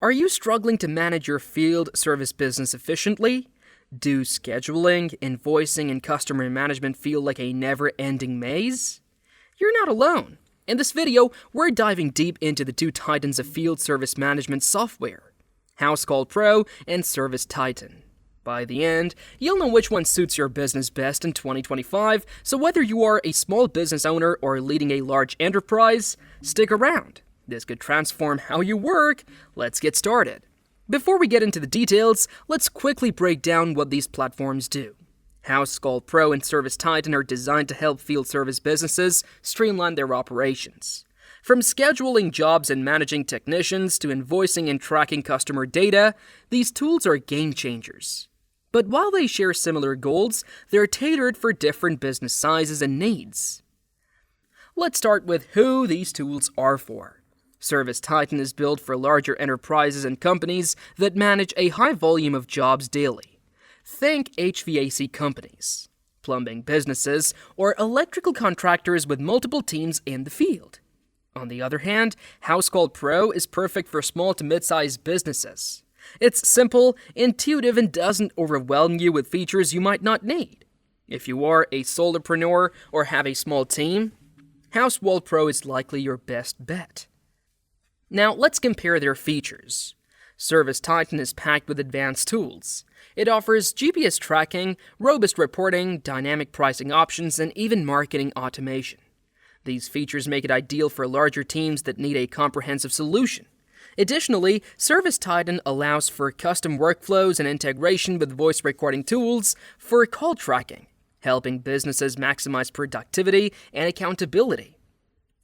Are you struggling to manage your field service business efficiently? Do scheduling, invoicing, and customer management feel like a never-ending maze? You're not alone. In this video, we're diving deep into the two titans of field service management software, Housecall Pro and ServiceTitan. By the end, you'll know which one suits your business best in 2025, so whether you are a small business owner or leading a large enterprise, stick around. This could transform how you work. Let's get started. Before we get into the details, let's quickly break down what these platforms do. Housecall Pro and ServiceTitan are designed to help field service businesses streamline their operations. From scheduling jobs and managing technicians to invoicing and tracking customer data, these tools are game changers. But while they share similar goals, they're tailored for different business sizes and needs. Let's start with who these tools are for. ServiceTitan is built for larger enterprises and companies that manage a high volume of jobs daily. Think HVAC companies, plumbing businesses, or electrical contractors with multiple teams in the field. On the other hand, Housecall Pro is perfect for small to mid-sized businesses. It's simple, intuitive, and doesn't overwhelm you with features you might not need. If you are a solopreneur or have a small team, Housecall Pro is likely your best bet. Now, let's compare their features. ServiceTitan is packed with advanced tools. It offers GPS tracking, robust reporting, dynamic pricing options, and even marketing automation. These features make it ideal for larger teams that need a comprehensive solution. Additionally, ServiceTitan allows for custom workflows and integration with voice recording tools for call tracking, helping businesses maximize productivity and accountability.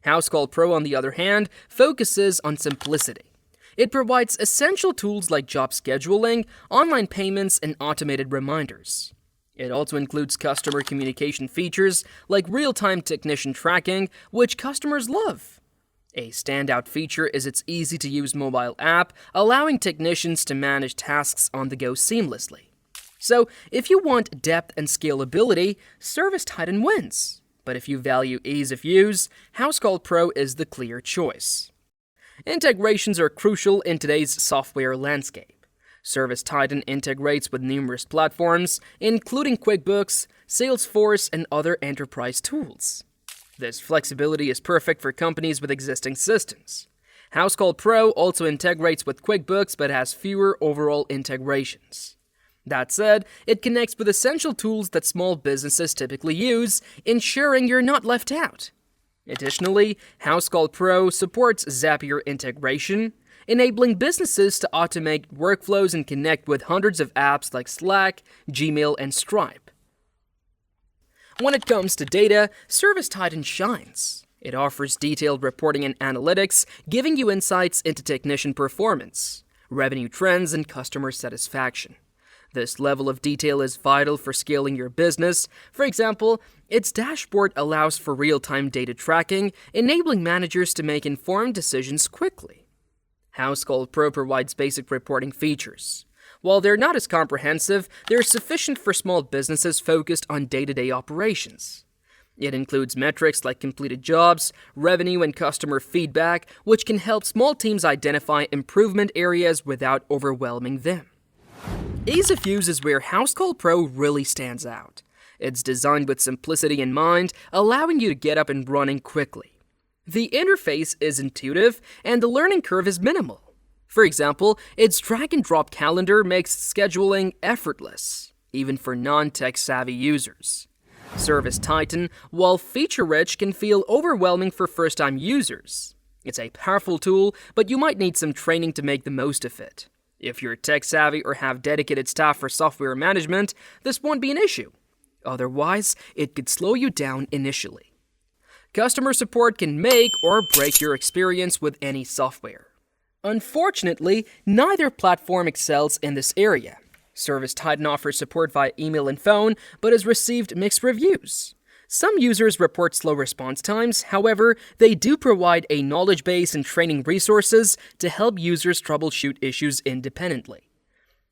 Housecall Pro, on the other hand, focuses on simplicity. It provides essential tools like job scheduling, online payments, and automated reminders. It also includes customer communication features like real-time technician tracking, which customers love. A standout feature is its easy-to-use mobile app, allowing technicians to manage tasks on the go seamlessly. So, if you want depth and scalability, ServiceTitan wins. But if you value ease of use, Housecall Pro is the clear choice. Integrations are crucial in today's software landscape. ServiceTitan integrates with numerous platforms, including QuickBooks, Salesforce, and other enterprise tools. This flexibility is perfect for companies with existing systems. Housecall Pro also integrates with QuickBooks but has fewer overall integrations. That said, it connects with essential tools that small businesses typically use, ensuring you're not left out. Additionally, Housecall Pro supports Zapier integration, enabling businesses to automate workflows and connect with hundreds of apps like Slack, Gmail, and Stripe. When it comes to data, ServiceTitan shines. It offers detailed reporting and analytics, giving you insights into technician performance, revenue trends, and customer satisfaction. This level of detail is vital for scaling your business. For example, its dashboard allows for real-time data tracking, enabling managers to make informed decisions quickly. Housecall Pro provides basic reporting features. While they're not as comprehensive, they're sufficient for small businesses focused on day-to-day operations. It includes metrics like completed jobs, revenue, and customer feedback, which can help small teams identify improvement areas without overwhelming them. Ease of use is where Housecall Pro really stands out. It's designed with simplicity in mind, allowing you to get up and running quickly. The interface is intuitive, and the learning curve is minimal. For example, its drag-and-drop calendar makes scheduling effortless, even for non-tech-savvy users. ServiceTitan, while feature-rich, can feel overwhelming for first-time users. It's a powerful tool, but you might need some training to make the most of it. If you're tech-savvy or have dedicated staff for software management, this won't be an issue. Otherwise, it could slow you down initially. Customer support can make or break your experience with any software. Unfortunately, neither platform excels in this area. ServiceTitan offers support via email and phone, but has received mixed reviews. Some users report slow response times, however, they do provide a knowledge base and training resources to help users troubleshoot issues independently.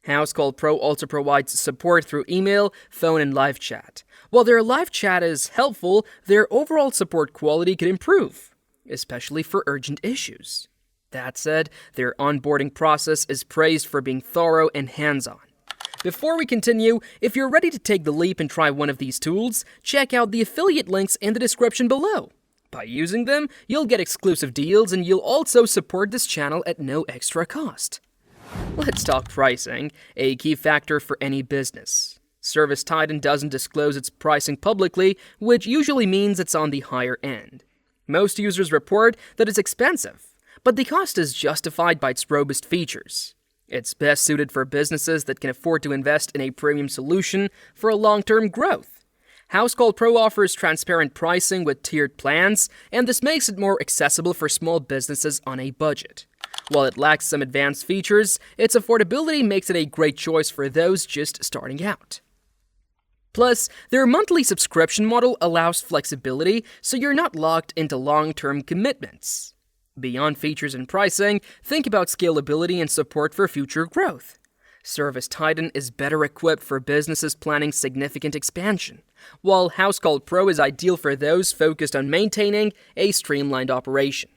Housecall Pro also provides support through email, phone, and live chat. While their live chat is helpful, their overall support quality could improve, especially for urgent issues. That said, their onboarding process is praised for being thorough and hands-on. Before we continue, if you're ready to take the leap and try one of these tools, check out the affiliate links in the description below. By using them, you'll get exclusive deals and you'll also support this channel at no extra cost. Let's talk pricing, a key factor for any business. ServiceTitan doesn't disclose its pricing publicly, which usually means it's on the higher end. Most users report that it's expensive, but the cost is justified by its robust features. It's best suited for businesses that can afford to invest in a premium solution for a long-term growth. Housecall Pro offers transparent pricing with tiered plans, and this makes it more accessible for small businesses on a budget. While it lacks some advanced features, its affordability makes it a great choice for those just starting out. Plus, their monthly subscription model allows flexibility, so you're not locked into long-term commitments. Beyond features and pricing, think about scalability and support for future growth. ServiceTitan is better equipped for businesses planning significant expansion, while Housecall Pro is ideal for those focused on maintaining a streamlined operation.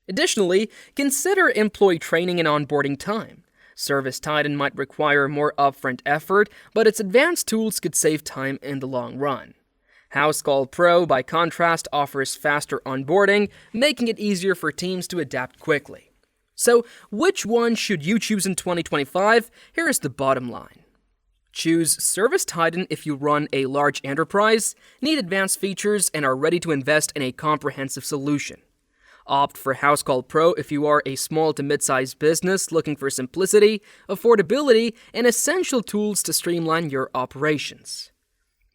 Additionally, consider employee training and onboarding time. ServiceTitan might require more upfront effort, but its advanced tools could save time in the long run. Housecall Pro, by contrast, offers faster onboarding, making it easier for teams to adapt quickly. So, which one should you choose in 2025? Here is the bottom line. Choose ServiceTitan if you run a large enterprise, need advanced features, and are ready to invest in a comprehensive solution. Opt for Housecall Pro if you are a small to mid-sized business looking for simplicity, affordability, and essential tools to streamline your operations.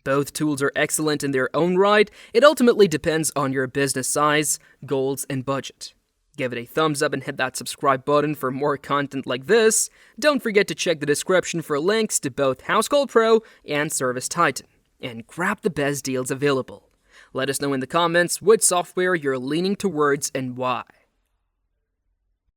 Both tools are excellent in their own right. It ultimately depends on your business size, goals, and budget. Give it a thumbs up and hit that subscribe button for more content like this. Don't forget to check the description for links to both Housecall Pro and ServiceTitan. And grab the best deals available. Let us know in the comments which software you're leaning towards and why.